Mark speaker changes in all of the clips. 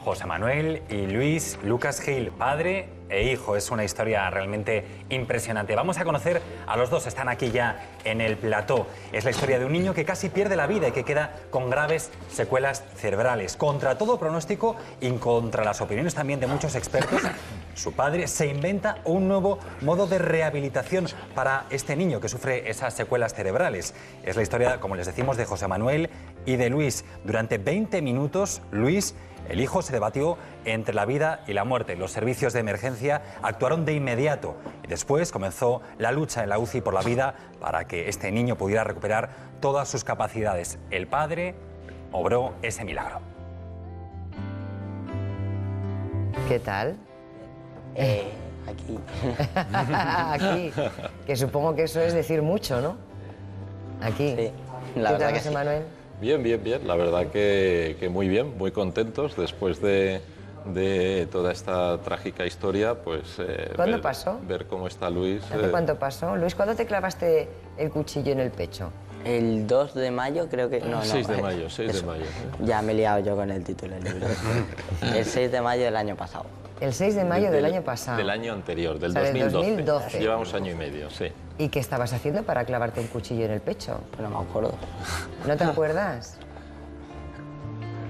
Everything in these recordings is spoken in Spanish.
Speaker 1: José Manuel y Luis Lucas Gil, padre e hijo. Es una historia realmente impresionante. Vamos a conocer a los dos, están aquí ya en el plató. Es la historia de un niño que casi pierde la vida y que queda con graves secuelas cerebrales. Contra todo pronóstico y contra las opiniones también de muchos expertos, su padre se inventa un nuevo modo de rehabilitación para este niño que sufre esas secuelas cerebrales. Es la historia, como les decimos, de José Manuel y de Luis. Durante 20 minutos, Luis, el hijo, se debatió entre la vida y la muerte. Los servicios de emergencia actuaron de inmediato y después comenzó la lucha en la UCI por la vida para que este niño pudiera recuperar todas sus capacidades. El padre obró ese milagro.
Speaker 2: ¿Qué tal?
Speaker 3: Aquí.
Speaker 2: Aquí. Que supongo que eso es decir mucho, ¿no? Aquí.
Speaker 3: Sí,
Speaker 2: ¿Qué
Speaker 3: la verdad
Speaker 2: tal,
Speaker 3: que
Speaker 2: José
Speaker 3: sí.
Speaker 2: Manuel?
Speaker 4: Bien, bien, bien. La verdad que muy bien, muy contentos después de toda esta trágica historia, pues
Speaker 2: ¿Cuándo pasó?
Speaker 4: ver cómo está Luis.
Speaker 2: ¿Hace cuánto pasó? Luis, ¿cuándo te clavaste el cuchillo en el pecho?
Speaker 3: El 2 de mayo creo que... No,
Speaker 4: 6 de mayo, 6 de
Speaker 3: eso.
Speaker 4: mayo.
Speaker 3: Ya me he liado yo con el título del libro. El 6 de mayo del año pasado.
Speaker 2: El 6 de mayo del año pasado.
Speaker 4: Del año anterior, del
Speaker 2: O sea, del
Speaker 4: 2012.
Speaker 2: 2012.
Speaker 4: Llevamos año y medio, sí.
Speaker 2: ¿Y qué estabas haciendo para clavarte un cuchillo en el pecho?
Speaker 3: Pues no me acuerdo.
Speaker 2: ¿No te acuerdas?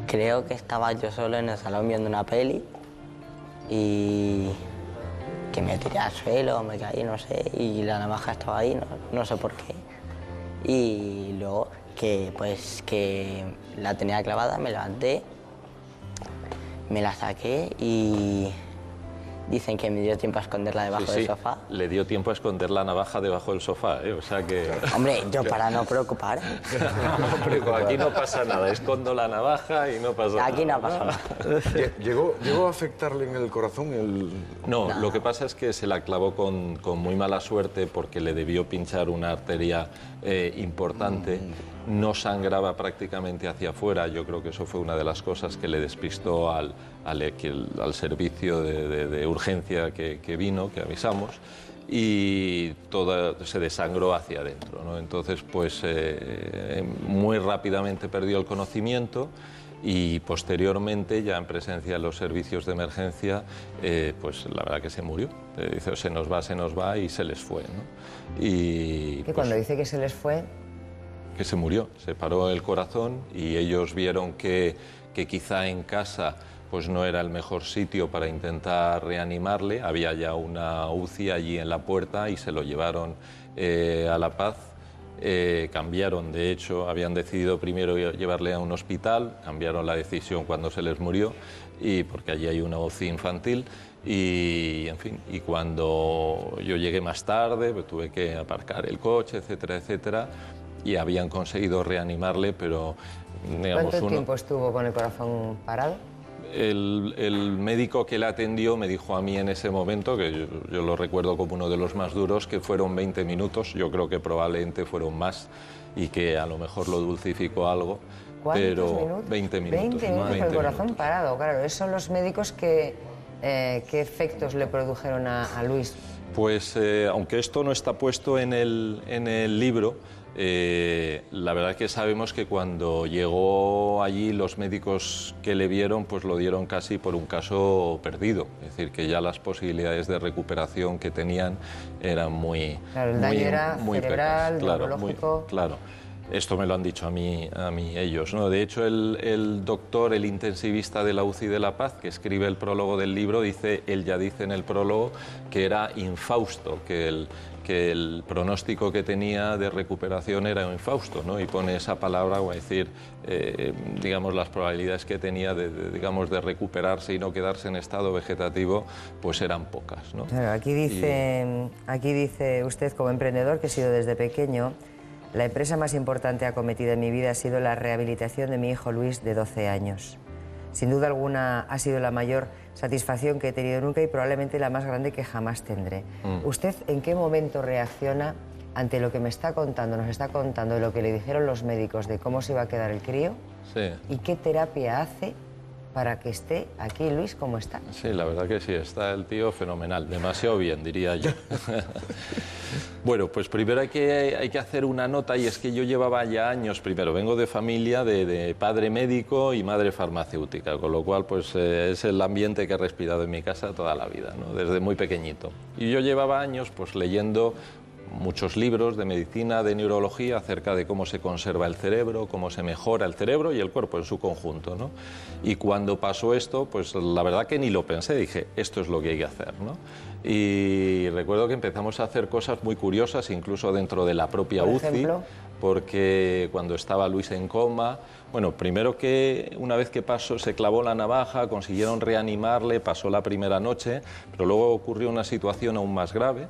Speaker 3: Creo que estaba yo solo en el salón viendo una peli y que me tiré al suelo, me caí, no sé, y la navaja estaba ahí, no sé por qué. Y luego que la tenía clavada, me levanté, me la saqué y dicen que me dio tiempo a esconderla debajo del sofá.
Speaker 4: Le dio tiempo a esconder la navaja debajo del sofá, ¿eh? O sea que...
Speaker 3: Hombre, yo para no preocupar.
Speaker 4: Hombre, aquí no pasa nada, escondo la navaja y no pasa nada.
Speaker 3: Aquí no pasa nada.
Speaker 5: ¿Llegó a afectarle en el corazón?
Speaker 4: No, lo que pasa es que se la clavó con muy mala suerte porque le debió pinchar una arteria importante. No sangraba prácticamente hacia afuera. Yo creo que eso fue una de las cosas que le despistó al servicio de urgencia que vino, que avisamos, y todo se desangró hacia adentro, ¿no? Entonces, pues muy rápidamente perdió el conocimiento y posteriormente, ya en presencia de los servicios de emergencia, pues la verdad que se murió. Dice, se nos va y se les fue, ¿no? Y
Speaker 2: Que
Speaker 4: pues,
Speaker 2: cuando dice que se les fue...
Speaker 4: que se murió, se paró el corazón y ellos vieron que quizá en casa pues no era el mejor sitio para intentar reanimarle. Había ya una UCI allí en la puerta y se lo llevaron a La Paz. Cambiaron, de hecho, habían decidido primero llevarle a un hospital, cambiaron la decisión cuando se les murió, y porque allí hay una UCI infantil. Y, en fin, y cuando yo llegué más tarde, pues tuve que aparcar el coche, etcétera, etcétera, y habían conseguido reanimarle, pero digamos...
Speaker 2: ¿Cuánto tiempo estuvo con el corazón parado?
Speaker 4: El médico que la atendió me dijo a mí en ese momento, que yo lo recuerdo como uno de los más duros, que fueron 20 minutos, yo creo que probablemente fueron más y que a lo mejor lo dulcificó algo, pero
Speaker 2: minutos?
Speaker 4: 20 minutos.
Speaker 2: 20 minutos
Speaker 4: 20
Speaker 2: con el corazón
Speaker 4: minutos.
Speaker 2: parado, claro. Esos son los médicos que... ¿Qué efectos le produjeron a Luis?
Speaker 4: Pues aunque esto no está puesto en el libro, la verdad es que sabemos que cuando llegó allí los médicos que le vieron pues lo dieron casi por un caso perdido, es decir, que ya las posibilidades de recuperación que tenían eran muy...
Speaker 2: Claro, el daño era cerebral, neurológico...
Speaker 4: Claro. Esto me lo han dicho a mí ellos, ¿no? De hecho, el doctor, el intensivista de la UCI de La Paz, que escribe el prólogo del libro, él ya dice en el prólogo que era infausto, que el pronóstico que tenía de recuperación era infausto, ¿no? Y pone esa palabra, o a decir, digamos, las probabilidades que tenía de recuperarse y no quedarse en estado vegetativo, pues eran pocas, ¿no?
Speaker 2: Claro, aquí dice usted, como emprendedor, que he sido desde pequeño... La empresa más importante acometida en mi vida ha sido la rehabilitación de mi hijo Luis, de 12 años. Sin duda alguna ha sido la mayor satisfacción que he tenido nunca y probablemente la más grande que jamás tendré. ¿Usted en qué momento reacciona ante lo que me está contando, nos está contando, de lo que le dijeron los médicos de cómo se iba a quedar el crío?
Speaker 4: Sí.
Speaker 2: ¿Y qué terapia hace para que esté aquí Luis como está.
Speaker 4: Sí, la verdad que sí, está el tío fenomenal, demasiado bien, diría yo. Bueno, pues primero hay que hacer una nota, y es que yo llevaba ya años, primero vengo de familia de padre médico y madre farmacéutica, con lo cual pues es el ambiente que he respirado en mi casa toda la vida, ¿no? Desde muy pequeñito. Y yo llevaba años pues leyendo muchos libros de medicina, de neurología, acerca de cómo se conserva el cerebro, cómo se mejora el cerebro y el cuerpo en su conjunto, ¿no? Y cuando pasó esto, pues la verdad que ni lo pensé, dije, esto es lo que hay que hacer, ¿no? Y recuerdo que empezamos a hacer cosas muy curiosas, incluso dentro de la propia
Speaker 2: ¿Por
Speaker 4: UCI,
Speaker 2: ejemplo?
Speaker 4: Porque cuando estaba Luis en coma, bueno, primero que una vez que pasó, se clavó la navaja, consiguieron reanimarle, pasó la primera noche, pero luego ocurrió una situación aún más grave,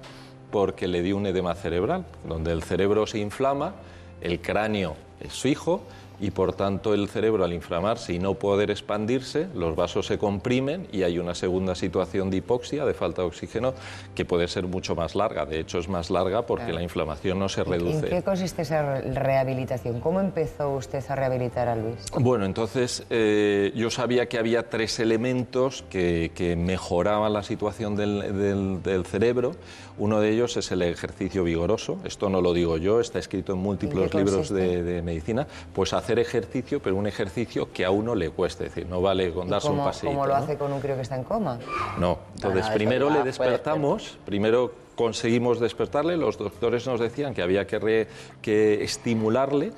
Speaker 4: porque le dio un edema cerebral, donde el cerebro se inflama, el cráneo es fijo y por tanto el cerebro al inflamarse y no poder expandirse, los vasos se comprimen y hay una segunda situación de hipoxia, de falta de oxígeno, que puede ser mucho más larga. De hecho es más larga porque la inflamación no se reduce.
Speaker 2: ¿En qué consiste esa rehabilitación? ¿Cómo empezó usted a rehabilitar a Luis?
Speaker 4: Bueno, entonces yo sabía que había 3 elementos que mejoraban la situación del cerebro. Uno de ellos es el ejercicio vigoroso. Esto no lo digo yo, está escrito en múltiples libros de medicina. Pues hacer ejercicio, pero un ejercicio que a uno le cueste, es decir, no vale con darse un paseíto.
Speaker 2: ¿Cómo lo
Speaker 4: ¿no?
Speaker 2: hace con un crío que está en coma?
Speaker 4: No, entonces primero le despertamos, primero conseguimos despertarle, los doctores nos decían que había que estimularle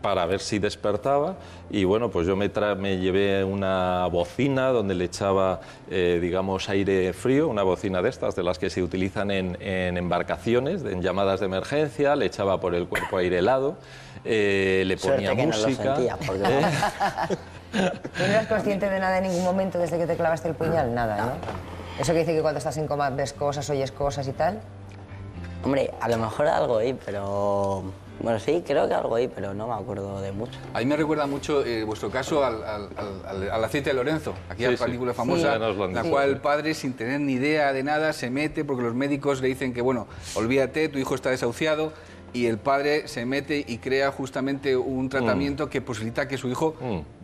Speaker 4: para ver si despertaba, y bueno, pues yo me llevé una bocina donde le echaba, digamos, aire frío, una bocina de estas, de las que se utilizan en embarcaciones, en llamadas de emergencia, le echaba por el cuerpo aire helado, le ponía música.
Speaker 3: No lo sentía, porque...
Speaker 2: ¿No eras consciente de nada en ningún momento desde que te clavaste el puñal? Nada, ¿no? Eso que dice que cuando estás en coma ves cosas, oyes cosas y tal.
Speaker 3: Hombre, a lo mejor algo ahí, pero... Bueno, sí, creo que algo ahí, pero no me acuerdo de mucho.
Speaker 6: A mí me recuerda mucho vuestro caso al aceite de Lorenzo, aquella película famosa, en la cual el padre, sin tener ni idea de nada, se mete porque los médicos le dicen que, bueno, olvídate, tu hijo está desahuciado, y el padre se mete y crea justamente un tratamiento que posibilita que su hijo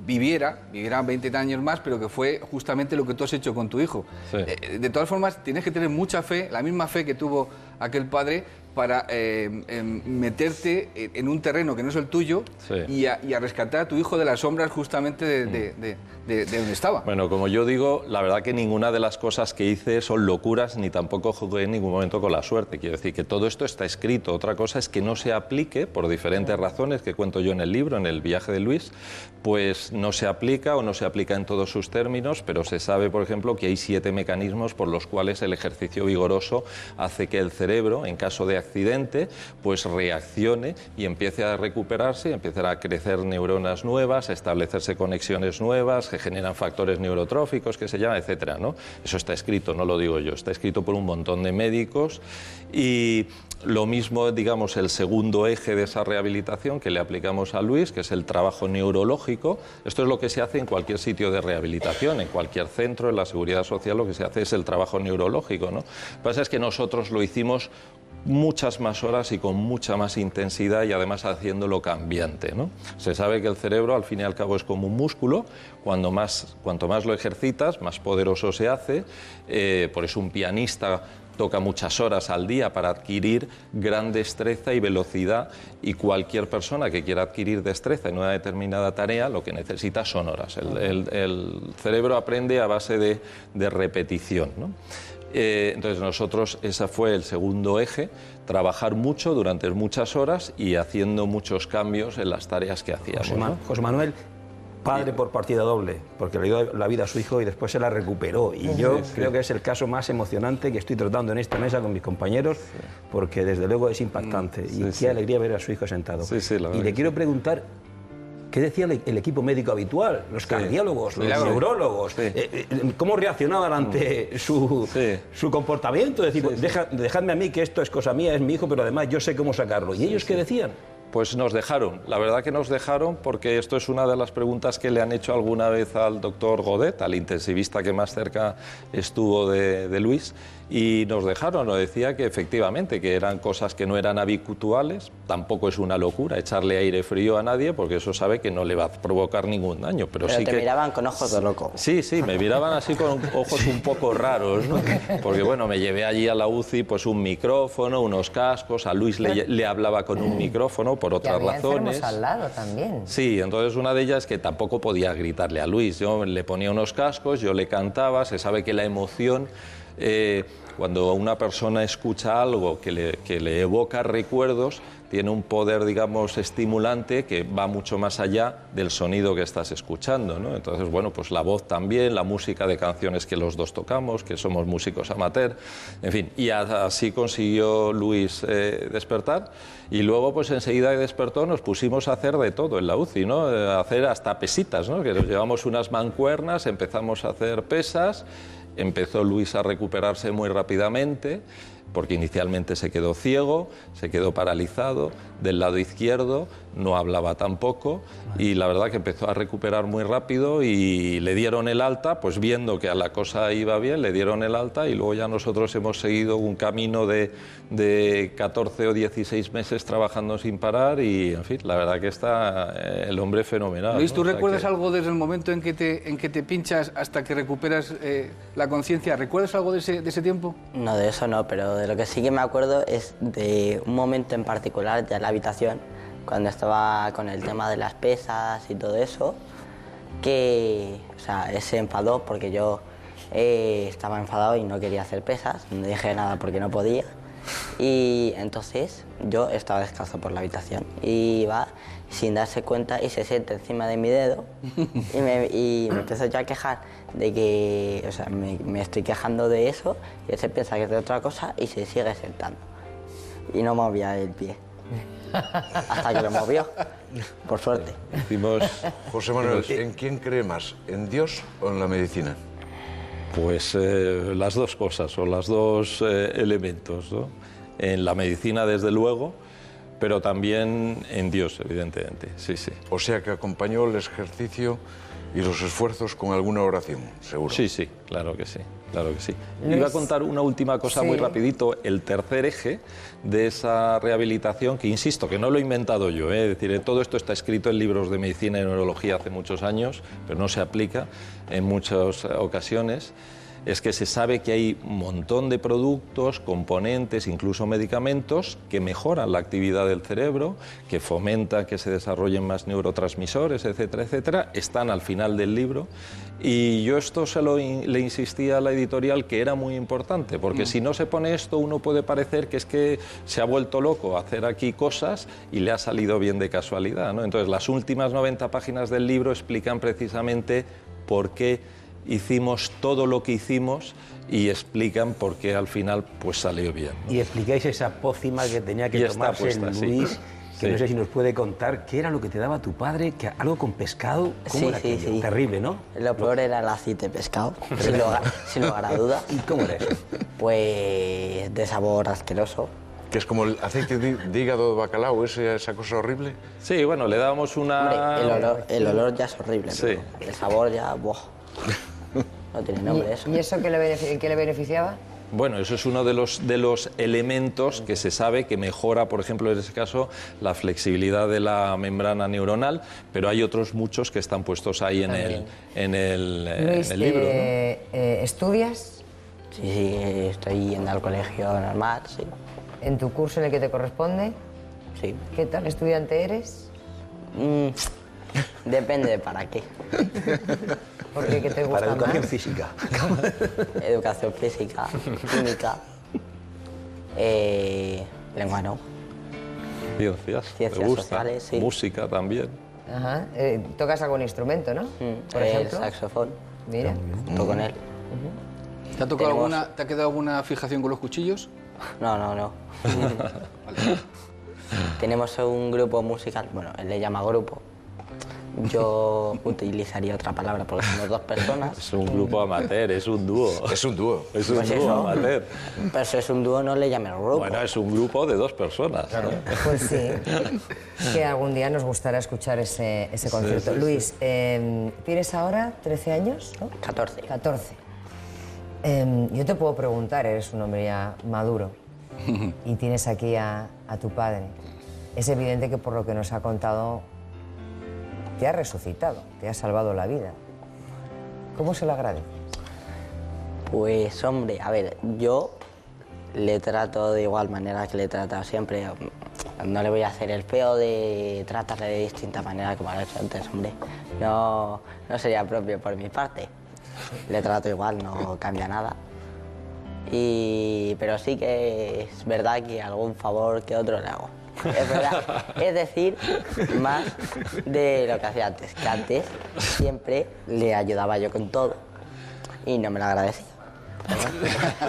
Speaker 6: viviera 20 años más, pero que fue justamente lo que tú has hecho con tu hijo.
Speaker 4: Sí.
Speaker 6: De todas formas, tienes que tener mucha fe, la misma fe que tuvo aquel padre, para meterte en un terreno que no es el tuyo, y a rescatar a tu hijo de las sombras justamente de donde estaba.
Speaker 4: Bueno, como yo digo, la verdad que ninguna de las cosas que hice son locuras, ni tampoco jugué en ningún momento con la suerte. Quiero decir que todo esto está escrito. Otra cosa es que no se aplique por diferentes razones que cuento yo en el libro, en el viaje de Luis, pues no se aplica o no se aplica en todos sus términos, pero se sabe, por ejemplo, que hay 7 mecanismos por los cuales el ejercicio vigoroso hace que el cerebro, en caso de accidente, pues reaccione y empiece a recuperarse, empiecen a crecer neuronas nuevas, a establecerse conexiones nuevas, que generan factores neurotróficos, que se llama, etcétera, ¿no? Eso está escrito, no lo digo yo, está escrito por un montón de médicos. Y lo mismo, digamos, el segundo eje de esa rehabilitación que le aplicamos a Luis, que es el trabajo neurológico. Esto es lo que se hace en cualquier sitio de rehabilitación, en cualquier centro, en la seguridad social, lo que se hace es el trabajo neurológico, ¿no? Lo que pasa es que nosotros lo hicimos muchas más horas y con mucha más intensidad, y además haciéndolo cambiante, ¿no? Se sabe que el cerebro al fin y al cabo es como un músculo, cuanto más lo ejercitas, más poderoso se hace. Por eso un pianista toca muchas horas al día para adquirir gran destreza y velocidad, y cualquier persona que quiera adquirir destreza en una determinada tarea lo que necesita son horas. El cerebro aprende a base de repetición, ¿no? Entonces nosotros, ese fue el segundo eje, trabajar mucho durante muchas horas y haciendo muchos cambios en las tareas que hacíamos, ¿no?
Speaker 7: José Manuel, padre por partida doble, porque le dio la vida a su hijo y después se la recuperó. Y yo creo que es el caso más emocionante que estoy tratando en esta mesa con mis compañeros, porque desde luego es impactante. Y qué alegría ver a su hijo sentado. Y le quiero preguntar, ¿qué decía el equipo médico habitual? Los cardiólogos, los neurólogos. ¿Cómo reaccionaban ante su comportamiento? Es decir, dejadme a mí, que esto es cosa mía, es mi hijo, pero además yo sé cómo sacarlo. ¿Y ellos qué decían?
Speaker 4: Pues nos dejaron, la verdad que nos dejaron, porque esto es una de las preguntas que le han hecho alguna vez al doctor Godet, al intensivista que más cerca estuvo de Luis, y nos dejaron, nos decía que efectivamente, que eran cosas que no eran habituales, tampoco es una locura echarle aire frío a nadie, porque eso sabe que no le va a provocar ningún daño. Pero sí
Speaker 3: te
Speaker 4: que
Speaker 3: miraban con ojos de loco.
Speaker 4: Sí, me miraban así con ojos un poco raros, ¿no? Porque bueno, me llevé allí a la UCI pues un micrófono, unos cascos, a Luis le hablaba con un micrófono por otras razones.
Speaker 2: Al lado también.
Speaker 4: Sí, entonces una de ellas es que tampoco podía gritarle a Luis. Yo le ponía unos cascos, yo le cantaba, se sabe que la emoción... cuando una persona escucha algo que le evoca recuerdos, tiene un poder, digamos, estimulante que va mucho más allá del sonido que estás escuchando, ¿no? Entonces, bueno, pues la voz también, la música de canciones que los dos tocamos, que somos músicos amateur, en fin, y así consiguió Luis despertar. Y luego, pues enseguida que despertó, nos pusimos a hacer de todo en la UCI, ¿no? A hacer hasta pesitas, ¿no? Que nos llevamos unas mancuernas, empezamos a hacer pesas. Empezó Luis a recuperarse muy rápidamente, porque inicialmente se quedó ciego, se quedó paralizado del lado izquierdo, no hablaba tampoco, y la verdad que empezó a recuperar muy rápido y le dieron el alta, pues viendo que a la cosa iba bien, le dieron el alta, y luego ya nosotros hemos seguido un camino de 14 o 16 meses trabajando sin parar, y en fin, la verdad que está el hombre fenomenal.
Speaker 6: Luis, ¿tú
Speaker 4: ¿no?
Speaker 6: recuerdas algo desde el momento en que te pinchas hasta que recuperas la conciencia? ¿Recuerdas algo de ese tiempo?
Speaker 3: No, de eso no, pero de lo que sí que me acuerdo es de un momento en particular ya en la habitación, cuando estaba con el tema de las pesas y todo eso, que, o sea, él se enfadó porque yo estaba enfadado y no quería hacer pesas, no dije nada porque no podía, y entonces yo estaba descalzo por la habitación y va sin darse cuenta y se sienta encima de mi dedo y me empezó ya a quejar de que, o sea, me estoy quejando de eso, y él se piensa que es de otra cosa y se sigue sentando y no movía el pie hasta que lo movió, por suerte.
Speaker 5: José Manuel, ¿en quién cree más? ¿En Dios o en la medicina?
Speaker 4: Pues las dos cosas, o los dos elementos, ¿no? En la medicina, desde luego, pero también en Dios, evidentemente, sí.
Speaker 5: O sea que acompañó el ejercicio y los esfuerzos con alguna oración, seguro.
Speaker 4: Sí, claro que sí. Iba a contar una última cosa muy rapidito, el tercer eje de esa rehabilitación, que insisto, que no lo he inventado yo, es decir, todo esto está escrito en libros de medicina y neurología hace muchos años, pero no se aplica en muchas ocasiones. Es que se sabe que hay un montón de productos, componentes, incluso medicamentos que mejoran la actividad del cerebro, que fomentan que se desarrollen más neurotransmisores, etcétera, etcétera. Están al final del libro. Y yo esto le insistía a la editorial que era muy importante, porque si no se pone esto, uno puede parecer que es que se ha vuelto loco a hacer aquí cosas y le ha salido bien de casualidad, ¿no? Entonces, las últimas 90 páginas del libro explican precisamente por qué hicimos todo lo que hicimos y explican por qué al final pues salió bien, ¿no?
Speaker 7: Y explicáis esa pócima que tenía que tomarse Luis, que no sé si nos puede contar qué era lo que te daba tu padre, que algo con pescado, ¿cómo era aquello?
Speaker 3: Sí.
Speaker 7: Terrible, ¿no?
Speaker 3: Lo peor era el aceite de pescado, sin lugar a duda.
Speaker 7: ¿Y cómo era eso?
Speaker 3: Pues de sabor asqueroso.
Speaker 5: ¿Que es como el aceite de hígado de bacalao, esa cosa horrible?
Speaker 4: Sí, bueno, le dábamos una...
Speaker 3: Hombre, el olor ya es horrible, pero el sabor ya... ¡buah! No tiene nombre eso.
Speaker 2: ¿Y eso qué le beneficiaba?
Speaker 4: Bueno, eso es uno de los elementos que se sabe que mejora, por ejemplo, en ese caso, la flexibilidad de la membrana neuronal, pero hay otros muchos que están puestos ahí en
Speaker 2: Luis,
Speaker 4: el libro, ¿no?
Speaker 2: ¿Estudias?
Speaker 3: Sí, estoy yendo al colegio normal, sí.
Speaker 2: ¿En tu curso en el que te corresponde?
Speaker 3: Sí.
Speaker 2: ¿Qué tal estudiante eres?
Speaker 3: Depende de para qué.
Speaker 2: ¿Por qué? ¿Qué te gusta
Speaker 7: Para educación
Speaker 2: más?
Speaker 7: física.
Speaker 3: Educación física, química, lengua no.
Speaker 4: Ciencias,
Speaker 3: Ciencias
Speaker 4: me gusta.
Speaker 3: sociales, sí.
Speaker 4: Música también.
Speaker 2: Ajá. ¿Tocas algún instrumento, no? Por
Speaker 3: El
Speaker 2: ejemplo.
Speaker 3: saxofón,
Speaker 2: Mira.
Speaker 3: toco con él.
Speaker 6: ¿Te ha quedado alguna fijación con los cuchillos?
Speaker 3: No. Tenemos un grupo musical, bueno, él le llama grupo. Yo utilizaría otra palabra porque somos dos personas.
Speaker 4: Es un grupo amateur, es un dúo.
Speaker 5: Es un dúo.
Speaker 4: Es un
Speaker 3: Pues
Speaker 4: dúo
Speaker 3: eso.
Speaker 4: amateur.
Speaker 3: Pero si es un dúo, no le llames grupo.
Speaker 4: Bueno, es un grupo de dos personas. Claro.
Speaker 2: Pues sí, que algún día nos gustará escuchar ese concierto.
Speaker 4: sí.
Speaker 2: Luis, ¿tienes ahora 13 años? ¿No?
Speaker 3: 14.
Speaker 2: 14. Yo te puedo preguntar, eres un hombre ya maduro y tienes aquí a tu padre. es evidente que por lo que nos ha contado te ha resucitado, te ha salvado la vida. ¿Cómo se lo agradeces?
Speaker 3: Pues hombre, a ver, yo le trato de igual manera que le he tratado siempre. No le voy a hacer el feo de tratarle de distinta manera como lo he hecho antes, hombre. No sería propio por mi parte. Le trato igual, no cambia nada. Pero sí que es verdad que algún favor que otro le hago. Es verdad, es decir, más de lo que hacía antes. Que antes siempre le ayudaba yo con todo y no me lo agradecía.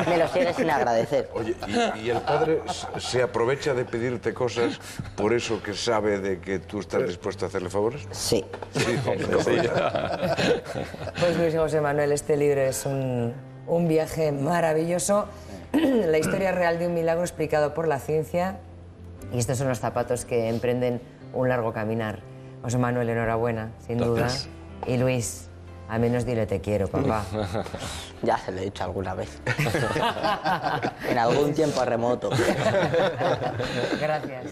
Speaker 3: Me lo sigue sin agradecer.
Speaker 5: Oye, ¿y el padre se aprovecha de pedirte cosas por eso que sabe de que tú estás dispuesto a hacerle favores?
Speaker 3: Sí.
Speaker 2: Pues Luis José Manuel, este libro es un viaje maravilloso. La historia real de un milagro explicado por la ciencia. Y estos son los zapatos que emprenden un largo caminar. José Manuel, enhorabuena, sin duda. Y Luis, al menos dile te quiero, papá.
Speaker 3: Ya se lo he dicho alguna vez. En algún tiempo remoto.
Speaker 2: Gracias.